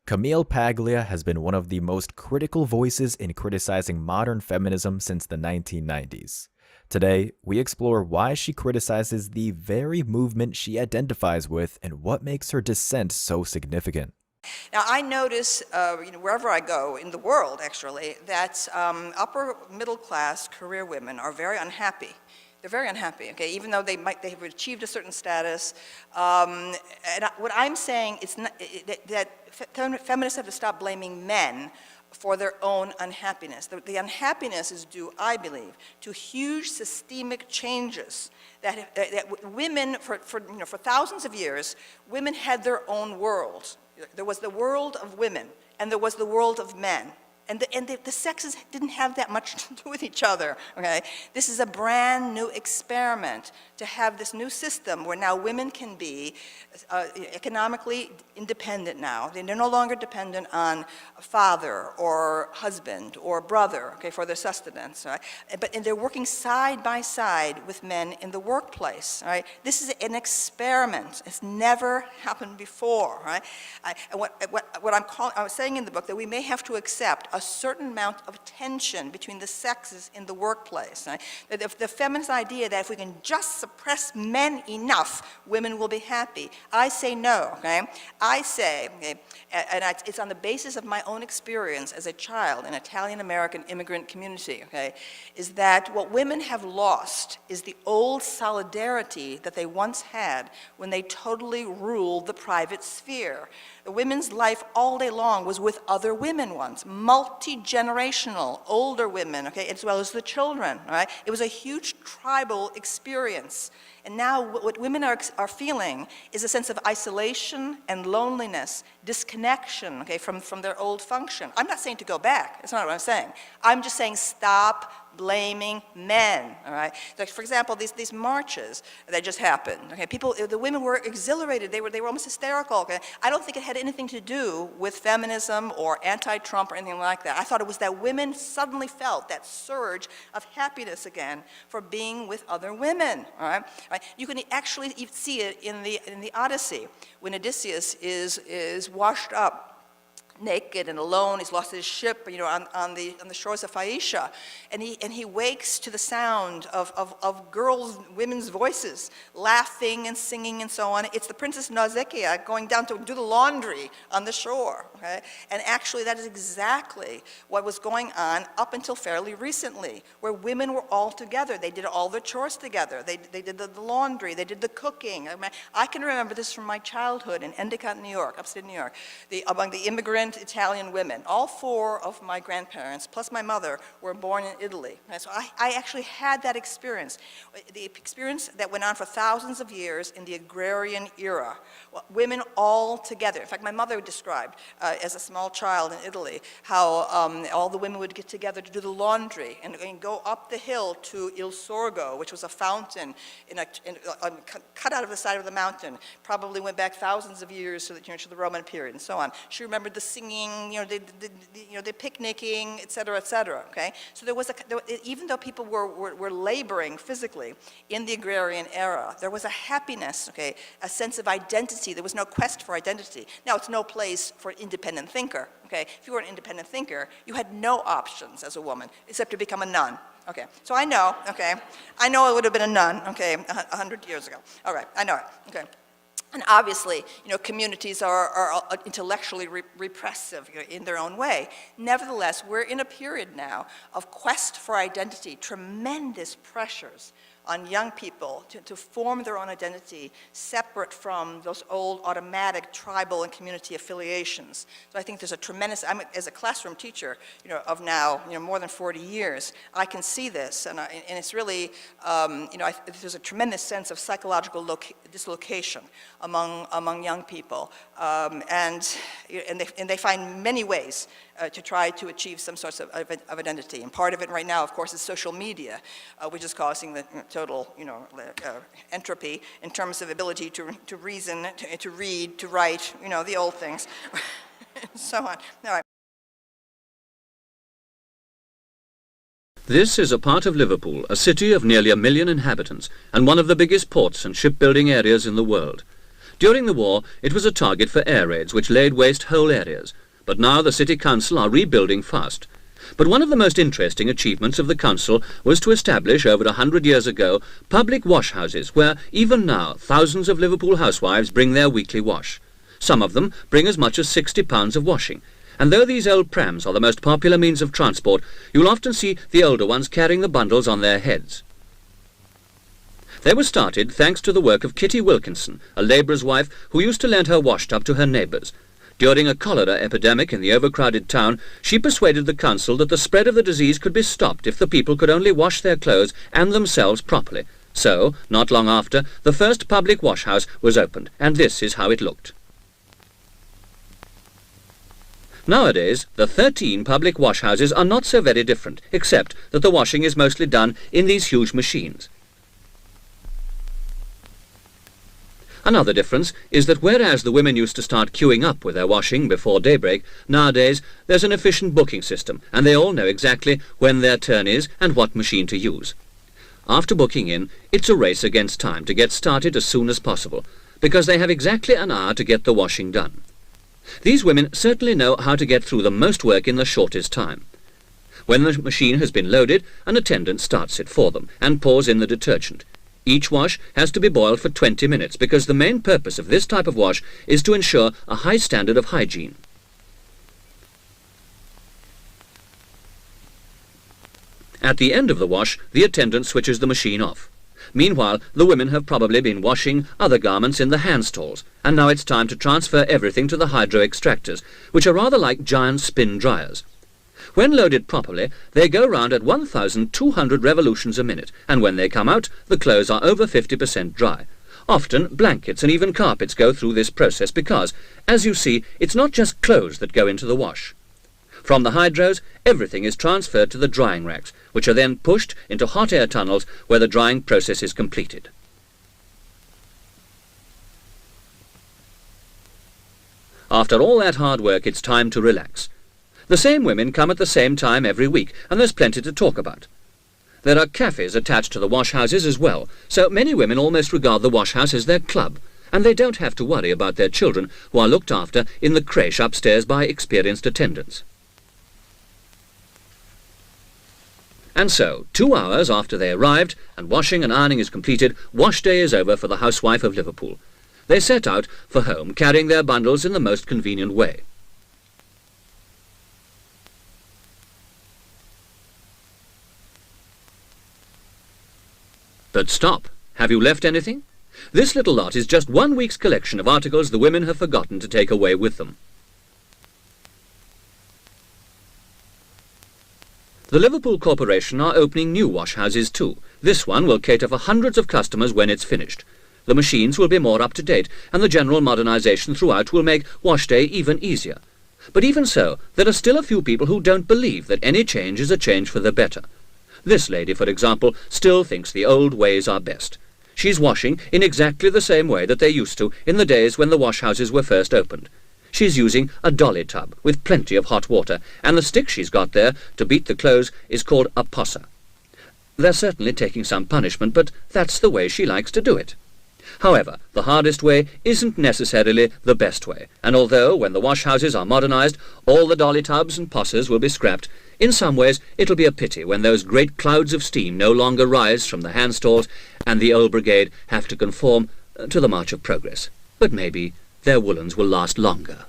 Camille Paglia has been one of the most critical voices in criticizing modern feminism since the 1990s. Today, we explore why she criticizes the very movement she identifies with and what makes her dissent so significant. Now, I notice, wherever I go in the world, actually, that upper middle class career women are very unhappy. They're very unhappy, okay, even though they have achieved a certain status. What I'm saying is that feminists have to stop blaming men for their own unhappiness. The unhappiness is due, I believe, to huge systemic changes that women, for thousands of years, women had their own world. There was the world of women, and there was the world of men. And the sexes didn't have that much to do with each other, okay? This is a brand new experiment to have this new system where now women can be economically independent now. They're no longer dependent on a father or husband or brother, okay, for their sustenance, right? And they're working side by side with men in the workplace, right? This is an experiment. It's never happened before, right? I was saying in the book that we may have to accept a certain amount of tension between the sexes in the workplace. Right? The feminist idea that if we can just suppress men enough, women will be happy. I say no, okay? I say, okay, and it's on the basis of my own experience as a child in Italian-American immigrant community, okay, is that what women have lost is the old solidarity that they once had when they totally ruled the private sphere. The women's life all day long was with other women once, multi-generational, older women, okay, as well as the children, all right? It was a huge tribal experience. And now what women are feeling is a sense of isolation and loneliness, disconnection, okay, from their old function. I'm not saying to go back, that's not what I'm saying. I'm just saying stop blaming men, all right? Like, for example, these marches that just happened, okay? The women were exhilarated, they were almost hysterical, okay? I don't think it had anything to do with feminism or anti-Trump or anything like that. I thought it was that women suddenly felt that surge of happiness again for being with other women, all right? You can actually see it in the Odyssey when Odysseus is washed up naked and alone. He's lost his ship, on the shores of Phaeacia, and he wakes to the sound of women's voices, laughing and singing and so on. It's the Princess Nausicaa going down to do the laundry on the shore, okay? And actually, that is exactly what was going on up until fairly recently, where women were all together. They did all their chores together. They did the laundry. They did the cooking. I can remember this from my childhood in Endicott, New York, upstate New York, among the immigrant Italian women. All four of my grandparents, plus my mother, were born in Italy. And so I actually had that experience, the experience that went on for thousands of years in the agrarian era. Women all together. In fact, my mother described as a small child in Italy how all the women would get together to do the laundry and go up the hill to Il Sorgo, which was a fountain cut out of the side of the mountain. Probably went back thousands of years to the Roman period and so on. She remembered the singing, the picnicking, et cetera, okay? So even though people were laboring physically in the agrarian era, there was a happiness, okay, a sense of identity. There was no quest for identity. Now, it's no place for an independent thinker, okay? If you were an independent thinker, you had no options as a woman except to become a nun. Okay, so I know, okay, I know I would have been a nun, okay, 100 years ago. All right, I know it, okay. And obviously, communities are intellectually repressive in their own way. Nevertheless, we're in a period now of quest for identity, tremendous pressures on young people to form their own identity separate from those old automatic tribal and community affiliations. So I think there's a tremendous, as a classroom teacher, of now, more than 40 years, I can see this, and it's really, there's a tremendous sense of psychological dislocation among young people, and they find many ways to try to achieve some sorts of identity. And part of it right now, of course, is social media, which is causing the total, entropy in terms of ability to reason, to read, to write, the old things, and so on. All right. This is a part of Liverpool, a city of nearly 1 million inhabitants, and one of the biggest ports and shipbuilding areas in the world. During the war, it was a target for air raids which laid waste whole areas, but now the City Council are rebuilding fast. But one of the most interesting achievements of the council was to establish, over 100 years ago, public wash houses where, even now, thousands of Liverpool housewives bring their weekly wash. Some of them bring as much as £60 of washing. And though these old prams are the most popular means of transport, you'll often see the older ones carrying the bundles on their heads. They were started thanks to the work of Kitty Wilkinson, a labourer's wife who used to lend her washtub to her neighbours. During a cholera epidemic in the overcrowded town, she persuaded the council that the spread of the disease could be stopped if the people could only wash their clothes and themselves properly. So, not long after, the first public wash house was opened, and this is how it looked. Nowadays, the 13 public wash houses are not so very different, except that the washing is mostly done in these huge machines. Another difference is that whereas the women used to start queuing up with their washing before daybreak, nowadays there's an efficient booking system, and they all know exactly when their turn is and what machine to use. After booking in, it's a race against time to get started as soon as possible, because they have exactly an hour to get the washing done. These women certainly know how to get through the most work in the shortest time. When the machine has been loaded, an attendant starts it for them and pours in the detergent. Each wash has to be boiled for 20 minutes because the main purpose of this type of wash is to ensure a high standard of hygiene. At the end of the wash, the attendant switches the machine off. Meanwhile, the women have probably been washing other garments in the hand stalls, and now it's time to transfer everything to the hydro extractors, which are rather like giant spin dryers. When loaded properly, they go round at 1,200 revolutions a minute, and when they come out, the clothes are over 50% dry. Often, blankets and even carpets go through this process because, as you see, it's not just clothes that go into the wash. From the hydros, everything is transferred to the drying racks, which are then pushed into hot air tunnels where the drying process is completed. After all that hard work, it's time to relax. The same women come at the same time every week, and there's plenty to talk about. There are cafes attached to the wash houses as well, so many women almost regard the wash house as their club, and they don't have to worry about their children, who are looked after in the crèche upstairs by experienced attendants. And so, 2 hours after they arrived, and washing and ironing is completed, wash day is over for the housewife of Liverpool. They set out for home, carrying their bundles in the most convenient way. But stop! Have you left anything? This little lot is just 1 week's collection of articles the women have forgotten to take away with them. The Liverpool Corporation are opening new wash houses too. This one will cater for hundreds of customers when it's finished. The machines will be more up to date, and the general modernisation throughout will make wash day even easier. But even so, there are still a few people who don't believe that any change is a change for the better. This lady, for example, still thinks the old ways are best. She's washing in exactly the same way that they used to in the days when the wash houses were first opened. She's using a dolly tub with plenty of hot water, and the stick she's got there to beat the clothes is called a posser. They're certainly taking some punishment, but that's the way she likes to do it. However, the hardest way isn't necessarily the best way, and although when the wash houses are modernised, all the dolly tubs and possers will be scrapped, in some ways it'll be a pity when those great clouds of steam no longer rise from the hand stalls and the old brigade have to conform to the march of progress. But maybe their woolens will last longer.